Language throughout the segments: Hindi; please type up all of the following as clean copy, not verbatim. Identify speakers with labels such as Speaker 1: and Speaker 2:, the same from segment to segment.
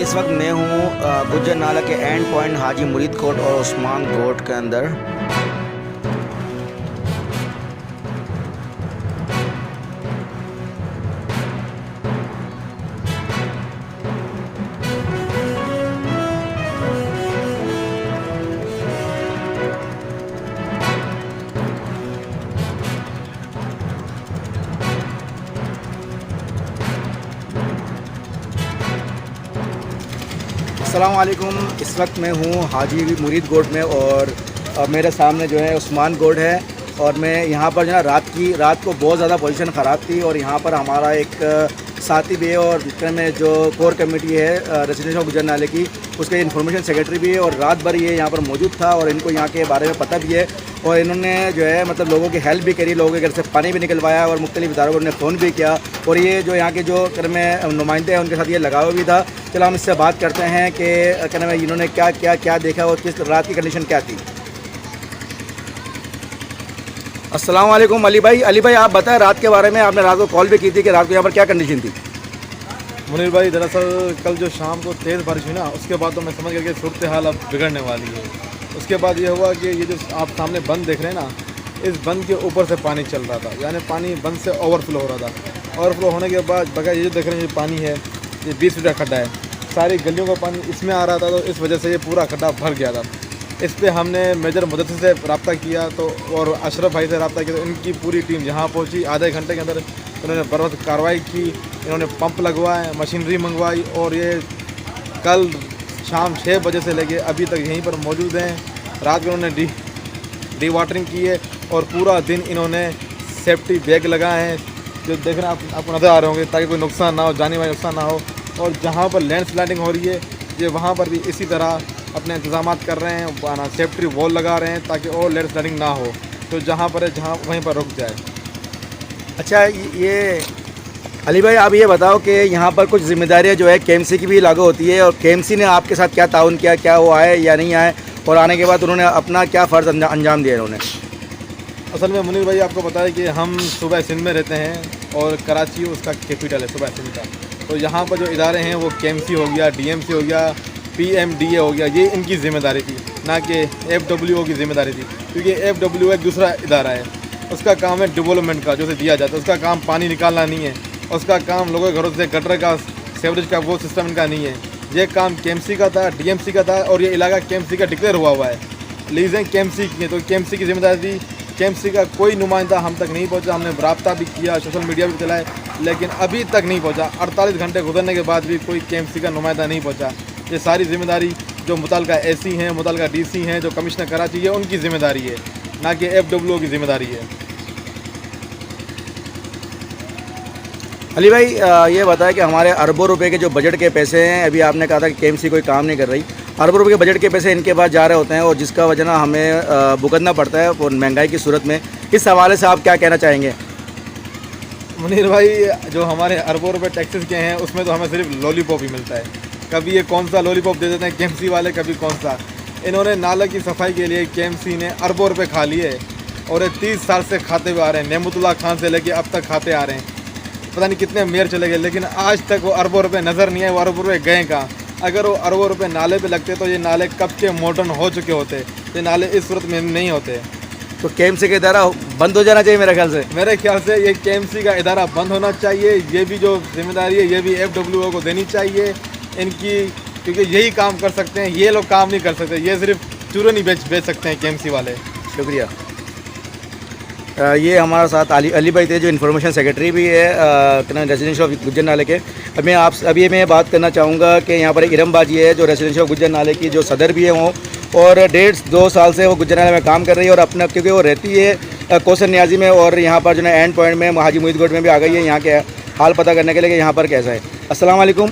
Speaker 1: इस वक्त मैं हूँ गुज्जर नाला के एंड पॉइंट हाजी मुरीद कोट और उस्मान कोट के अंदर। अस्सलाम वालेकुम। इस वक्त मैं हूँ हाजी मुरीद कोट में और मेरे सामने जो है उस्मान कोट है। और मैं यहाँ पर जो है रात को बहुत ज़्यादा पोजीशन ख़राब थी और यहाँ पर हमारा एक साथी भी है और में जो कोर कमेटी है रेसिडेंशियल गुज्जर नाले की, उसके इन्फॉर्मेशन सेक्रेटरी भी है और रात भर ये यहाँ पर मौजूद था और इनको यहाँ के बारे में पता भी है। और इन्होंने जो है मतलब लोगों की हेल्प भी करी, लोगों के घर से पानी भी निकलवाया और मुख्तलिफ इदारों को उन्होंने फ़ोन भी किया। और ये जो यहाँ के जो में नुमाइंदे हैं उनके साथ ये लगाव भी था। चलो हम इससे बात करते हैं कि क्या नाम है, इन्होंने क्या देखा और किस रात की कंडीशन क्या थी। अस्सलाम वालेकुम अली भाई आप बताएं रात के बारे में। आपने रात को कॉल भी की थी कि रात को यहाँ पर क्या कंडीशन थी।
Speaker 2: मुनीर भाई, दरअसल कल जो शाम को तेज़ बारिश हुई ना, उसके बाद तो मैं समझ गया कि सूरत हाल अब बिगड़ने वाली है। उसके बाद ये हुआ कि ये जो आप सामने बंद देख रहे हैं ना, इस बंद के ऊपर से पानी चल रहा था, यानी पानी बंद से ओवरफ्लो हो रहा था। ओवरफ्लो होने के बाद बगैर ये जो देख रहे हैं ये पानी है, ये 20 फीट का खड्डा है, सारी गलियों का पानी इसमें आ रहा था, तो इस वजह से ये पूरा खड्डा भर गया था। इस पर हमने मेजर मुदस्सिर से रब्ता किया तो और अशरफ भाई से रब्ता किया, तो इनकी पूरी टीम यहाँ पहुँची। आधे घंटे के अंदर उन्होंने बर वक्त कार्रवाई की, इन्होंने पंप लगवाए, मशीनरी मंगवाई और ये कल शाम 6 बजे से लेके अभी तक यहीं पर मौजूद हैं। रात में उन्होंने डी वाटरिंग की है और पूरा दिन इन्होंने सेफ्टी बैग लगाए हैं, जो देखना आपको नज़र आ रहे होंगे, ताकि कोई नुकसान ना हो, जानी मानी नुकसान ना हो। और जहाँ पर लैंड स्लाइडिंग हो रही है, ये वहाँ पर भी इसी तरह अपने इंतजाम कर रहे हैं, सेफ्टी वॉल लगा रहे हैं ताकि और लैंड स्लाइडिंग ना हो, तो जहाँ पर है जहाँ वहीं पर रुक जाए।
Speaker 1: अच्छा, ये अली भाई आप ये बताओ कि यहाँ पर कुछ जिम्मेदारियाँ जो है केएमसी की भी लागू होती है और केएमसी ने आपके साथ क्या ताउन किया, क्या वो आए या नहीं आए, और आने के बाद उन्होंने अपना क्या फ़र्ज़ अंजाम दिया उन्होंने।
Speaker 2: असल में मुनीर भाई आपको पता है कि हम सूबा सिंध में रहते हैं और कराची उसका कैपिटल है सूबा सिंध का। तो यहाँ पर जो इदारे हैं वो केएमसी हो गया, डीएमसी हो गया, पीएमडीए हो गया, ये इनकी ज़िम्मेदारी थी, ना कि एफडब्ल्यूओ की ज़िम्मेदारी थी। क्योंकि एफडब्ल्यूओ एक दूसरा इदारा है, उसका काम है डेवलपमेंट का, जो से दिया जाता है। उसका काम पानी निकालना नहीं है, उसका काम लोगों के घरों से गटर का, सीवरेज का वो सिस्टम इनका नहीं है। ये काम केएमसी का था, डीएमसी का था और ये इलाका केएमसी का डिक्लेयर हुआ है, लीजें केएमसी की हैं, तो केएमसी की जिम्मेदारी थी। केएमसी का कोई नुमाइंदा हम तक नहीं पहुंचा, हमने रब्ता भी किया, सोशल मीडिया भी चलाए, लेकिन अभी तक नहीं पहुंचा। 48 घंटे गुजरने के बाद भी कोई केएमसी का नुमाइंदा नहीं पहुंचा। ये सारी जिम्मेदारी जो मुतल्लिका एसी हैं, मुतल्लिका डीसी हैं, जो कमिश्नर कराची है, उनकी ज़िम्मेदारी है, ना कि एफडब्ल्यूओ की ज़िम्मेदारी है।
Speaker 1: अली भाई ये बताया कि हमारे अरबों रुपए के जो बजट के पैसे हैं, अभी आपने कहा था कि केएमसी कोई काम नहीं कर रही, अरबों रुपए के बजट के पैसे इनके पास जा रहे होते हैं और जिसका वजह ना हमें भुगतना पड़ता है और महंगाई की सूरत में। इस हवाले से आप क्या कहना चाहेंगे।
Speaker 2: मुनीर भाई, जो हमारे अरबों रुपए टैक्सेस के हैं उसमें तो हमें सिर्फ लॉलीपॉप ही मिलता है। कभी ये कौन सा लॉलीपॉप दे देते हैं केएमसी वाले, कभी कौन सा। इन्होंने नाला की सफाई के लिए केएमसी ने अरबों रुपए खा लिए और ये 30 साल से खाते हुए आ रहे हैं। नेमतुल्लाह खान से लेके अब तक खाते आ रहे हैं, पता नहीं कितने मेयर चले गए, लेकिन आज तक वो अरबों रुपए नज़र नहीं आए। वो अरबों रुपए गए कहाँ। अगर वो अरबों रुपए नाले पे लगते तो ये नाले कब के मॉडर्न हो चुके होते, ये नाले इस सूरत में नहीं होते।
Speaker 1: तो केएमसी का इदारा बंद हो जाना चाहिए मेरे ख्याल से ये केएमसी का इदारा बंद होना चाहिए। ये भी जो जिम्मेदारी है ये भी एफडब्ल्यूओ को देनी चाहिए इनकी, क्योंकि यही काम कर सकते हैं, ये लोग काम नहीं कर सकते। ये सिर्फ चूरे नहीं बेच सकते हैं केएमसी वाले। शुक्रिया। ये हमारा साथ अली भाई थे, जो इन्फॉर्मेशन सेक्रेटरी भी है रेसिडेंशियल गुज्जर नाले के। अभी मैं बात करना चाहूँगा कि यहाँ पर एक इरम बाजी है जो रेसिडेंशियल गुज्जर नाले की जो सदर भी है वो, और 1.5-2 साल से वो गुज्जर नाले में काम कर रही है और अपना, क्योंकि वो रहती है कोसर न्याजी में और यहाँ पर जो है एंड पॉइंट में हाजी मुरीद कोट में भी आ गई है यहाँ के हाल पता करने के लिए कि यहाँ पर कैसा है। अस्सलाम वालेकुम।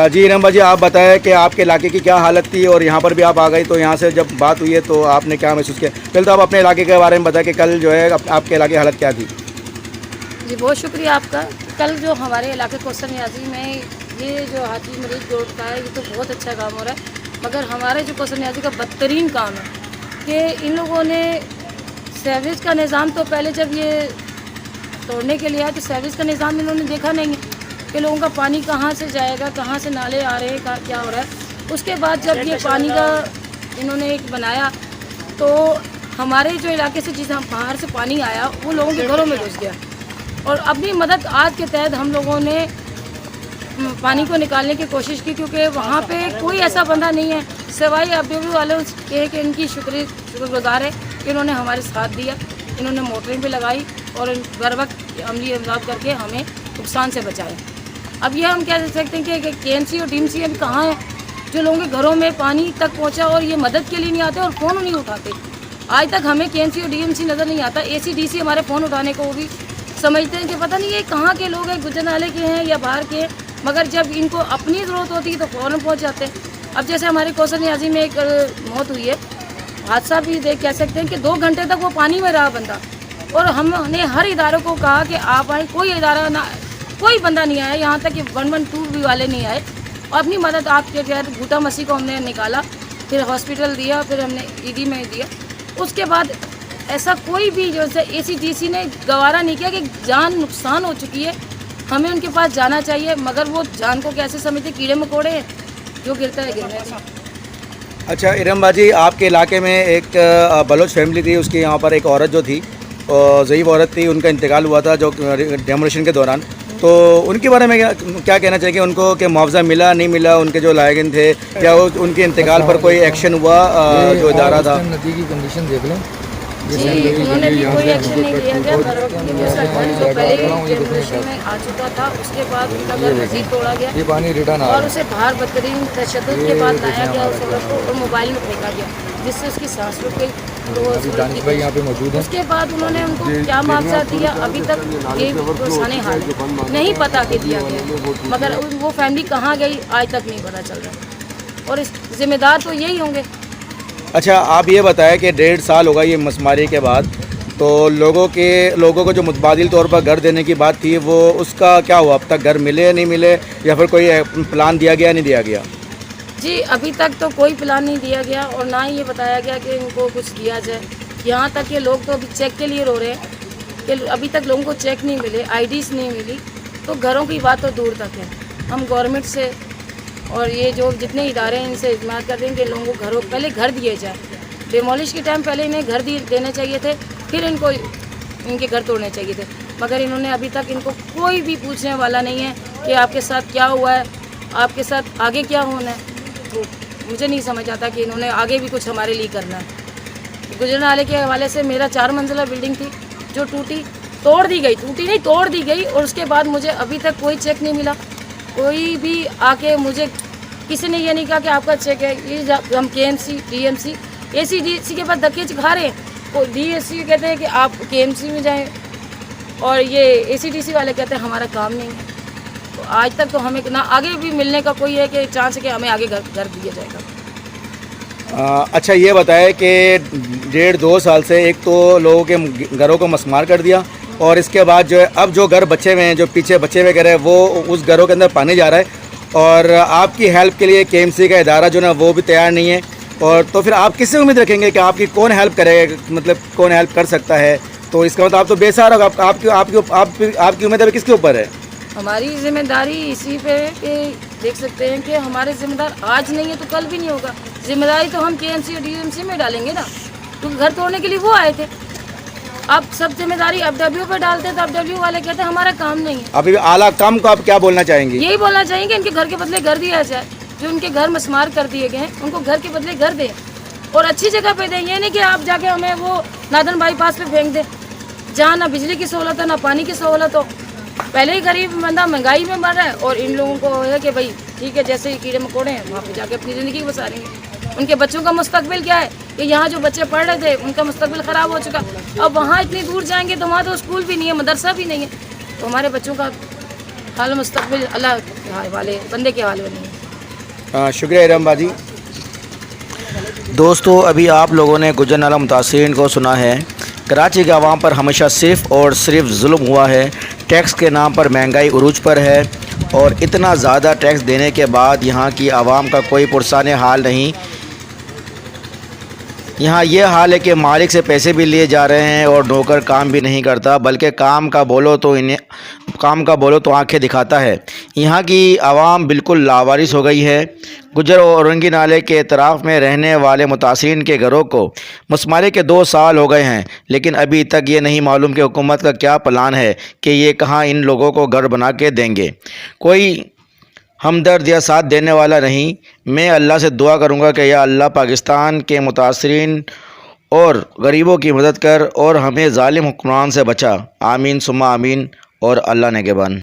Speaker 1: जी इरम बाजी, आप बताएं कि आपके इलाके की क्या हालत थी और यहाँ पर भी आप आ गई, तो यहाँ से जब बात हुई है तो आपने क्या महसूस किया। पहले तो आप अपने इलाके के बारे में बताएं कि कल जो है आपके इलाके की हालत क्या थी।
Speaker 3: जी बहुत शुक्रिया आपका। कल जो हमारे इलाके कोसर न्याजी में ये जो हाजी मुरीद कोट का है, ये तो बहुत अच्छा काम हो रहा है, मगर हमारे जो कोसर न्याजी का बदतरीन काम है कि इन लोगों ने सर्विस का निज़ाम, तो पहले जब ये तोड़ने के लिए आया तो सर्विस का निज़ाम इन्होंने देखा नहीं है। कि लोगों का पानी कहाँ से जाएगा, कहाँ से नाले आ रहे हैं, कहाँ क्या हो रहा है। उसके बाद जब ये पानी का इन्होंने एक बनाया तो हमारे जो इलाके से जिस बाहर से पानी आया वो लोगों के घरों में घुस गया, और अपनी मदद आज के तहत हम लोगों ने पानी को निकालने की कोशिश की, क्योंकि वहाँ पे कोई ऐसा बंदा नहीं है सिवाय अबडब्ल्यू वाले के इनकी शुक्रगुजार है कि इन्होंने हमारे साथ दिया। इन्होंने मोटरें भी लगाई और बर वक्त अमली इमदाद करके हमें नुकसान से बचाया। अब ये हम कह सकते हैं कि KMC और DMC अभी कहाँ है जो लोगों के घरों में पानी तक पहुँचा और ये मदद के लिए नहीं आते और फ़ोन नहीं उठाते। आज तक हमें KMC और DMC नज़र नहीं आता। AC/DC हमारे फ़ोन उठाने को वो भी समझते हैं कि पता नहीं ये कहाँ के लोग हैं, गुजर नाले के हैं या बाहर के हैं, मगर जब इनको अपनी ज़रूरत होती है तो फ़ौरन पहुँच जाते हैं। अब जैसे हमारे कौसर नियाज़ी में एक मौत हुई है, हादसा भी कह सकते हैं कि 2 घंटे तक वो पानी में रहा बंदा, और हमने हर इदारों को कहा कि आप आए, कोई इदारा ना, कोई बंदा नहीं आया, यहाँ तक कि 112 भी वाले नहीं आए। और अपनी मदद आपके तहत भूटा मसीह को हमने निकाला, फिर हॉस्पिटल दिया, फिर हमने ED में दिया। उसके बाद ऐसा कोई भी जैसे AC/DC ने गवारा नहीं किया कि जान नुकसान हो चुकी है, हमें उनके पास जाना चाहिए, मगर वो जान को कैसे समझते, कीड़े मकोड़े हैं, जो गिरता है गिरने से।
Speaker 1: अच्छा इरम बाजी, आपके इलाके में एक बलोच फैमिली थी, उसकी यहाँ पर एक औरत जो थी, ज़ईफ़ औरत थी, उनका इंतकाल हुआ था जो डेमोलिशन के दौरान, तो उनके बारे में क्या कहना चाहिए उनको कि मुआवजा मिला नहीं मिला, उनके जो लायक थे, या उनके इंतकाल पर कोई एक्शन हुआ जो इदारा था?
Speaker 4: नदी की कंडीशन देख लें।
Speaker 3: जी, उन्होंने भी कोई एक्शन नहीं लिया गया। बर वक्त जो सरपंच जो पहले डेमोलिशन में आ चुका था, उसके बाद उनका घर मजीद तोड़ा गया,
Speaker 4: ये पानी रिटर्न
Speaker 3: और उसे बाहर बदतरीन तशद्दुद के बाद लाया गया उस औरत को और मोबाइल में फेंका गया, जिससे उसकी सांस रुक गई। तो
Speaker 4: दानिश भाई यहाँ पे मौजूद है।
Speaker 3: उसके बाद उन्होंने उनको क्या मुआवजा दिया अभी तक ये पुरसाने हाल है, नहीं पता कि दिया गया, मगर वो फैमिली कहाँ गई आज तक नहीं पता चल रहा, और इस जिम्मेदार तो यही होंगे।
Speaker 1: अच्छा आप ये बताएं कि 1.5 साल होगा ये मसमारी के बाद, तो लोगों को जो मुतबादिल तौर पर घर देने की बात थी वो उसका क्या हुआ? अब तक घर मिले नहीं मिले, या फिर कोई प्लान दिया गया नहीं दिया गया?
Speaker 3: जी, अभी तक तो कोई प्लान नहीं दिया गया, और ना ही ये बताया गया कि इनको कुछ दिया जाए। यहाँ तक कि लोग तो अभी चेक के लिए रो रहे हैं कि अभी तक लोगों को चेक नहीं मिले, IDs नहीं मिली, तो घरों की बात तो दूर तक है। हम गवर्नमेंट से और ये जो जितने इदारे हैं इनसे हिमायत करते हैं कि लोगों को घरों पहले घर दिए जाए। डेमोलिश के टाइम पहले इन्हें घर देने चाहिए थे, फिर इनको इनके घर तोड़ने चाहिए थे, मगर इन्होंने अभी तक इनको कोई भी पूछने वाला नहीं है कि आपके साथ क्या हुआ है, आपके साथ आगे क्या होना है। तो मुझे नहीं समझ आता कि इन्होंने आगे भी कुछ हमारे लिए करना है। गुजर नाले के हवाले से मेरा 4 मंजिला बिल्डिंग थी जो तोड़ दी गई, और उसके बाद मुझे अभी तक कोई चेक नहीं मिला। कोई भी आके मुझे किसी ने ये नहीं कहा कि आपका चेक है। ये हम KMC DMC AC/DC के पास धक्के खा रहे हैं, तो DSC कहते हैं कि आप KMC में जाएं, और ये AC/DC वाले कहते हैं हमारा काम नहीं है। तो आज तक तो हमें ना आगे भी मिलने का कोई है कि चांस है कि हमें आगे घर दिया जाएगा।
Speaker 1: अच्छा ये बताएं कि 1.5-2 साल से एक तो लोगों के घरों को मसमार कर दिया, और इसके बाद जो है अब जो घर बचे हुए हैं, जो पीछे बचे हुए घर है, वो उस घरों के अंदर पानी जा रहा है, और आपकी हेल्प के लिए KMC का इदारा जो है वो भी तैयार नहीं है। और तो फिर आप किससे उम्मीद रखेंगे कि आपकी कौन हेल्प करेगा, मतलब कौन हेल्प कर सकता है? तो इसका मतलब आप तो बेसहारा हो, आपकी उम्मीद अभी किसके ऊपर है?
Speaker 3: हमारी जिम्मेदारी इसी पे कि देख सकते हैं कि हमारे जिम्मेदार आज नहीं है तो कल भी नहीं होगा। जिम्मेदारी तो हम KMC और DMC में डालेंगे ना, क्योंकि घर तोड़ने के लिए वो आए थे। अब सब जिम्मेदारी FW पे डालते हैं तो FW वाले कहते हैं हमारा काम नहीं है।
Speaker 1: अभी आला काम को आप क्या बोलना चाहेंगे?
Speaker 3: यही बोलना चाहेंगे इनके घर के बदले घर दिया जाए, जो उनके घर मसमार कर दिए गए हैं उनको घर के बदले घर दें, और अच्छी जगह पे दें। ये नहीं कि आप जाके हमें वो नादन बाईपास पे फेंक दें, जहाँ ना बिजली की सहूलत है ना पानी की सहूलत हो। पहले ही गरीब बंदा महंगाई में मर रहा है, और इन लोगों को है कि भाई ठीक है जैसे ही कीड़े मकोड़े हैं वहाँ पे जाके अपनी ज़िंदगी बसा लेंगे। उनके बच्चों का मुस्तकबिल क्या है कि यहाँ जो बच्चे पढ़ रहे थे उनका मुस्तकबिल ख़राब हो चुका। अब वहाँ इतनी दूर जाएंगे तो वहाँ तो स्कूल भी नहीं है, मदरसा भी नहीं है, तो हमारे बच्चों का हाल मुस्तकबिल अल्लाह के हवाले, बंदे के हवाले नहीं है।
Speaker 1: शुक्रिया इरम बाजी। दोस्तों अभी आप लोगों ने गुजर नाला मुतासिरीन को सुना है। कराची के अवाम पर हमेशा सिर्फ़ और सिर्फ जुल्म हुआ है। टैक्स के नाम पर महंगाई उरूज पर है, और इतना ज़्यादा टैक्स देने के बाद यहाँ की आवाम का कोई पुरसाने हाल नहीं। यहाँ ये हाल है कि मालिक से पैसे भी लिए जा रहे हैं और नौकर काम भी नहीं करता, बल्कि काम का बोलो तो आंखें दिखाता है। यहाँ की आवाम बिल्कुल लावारिस हो गई है। गुजर और औरंगी नाले के एतराफ़ में रहने वाले मुतासिरीन के घरों को मसमारे के 2 साल हो गए हैं, लेकिन अभी तक ये नहीं मालूम कि हुकूमत का क्या प्लान है कि ये कहाँ इन लोगों को घर बना के देंगे। कोई हमदर्द या साथ देने वाला नहीं। मैं अल्लाह से दुआ करूँगा कि या अल्लाह पाकिस्तान के मुतासिरीन और गरीबों की मदद कर और हमें ज़ालिम हुक्मरान से बचा। आमीन सुम्मा आमीन और अल्लाह नेगेबान।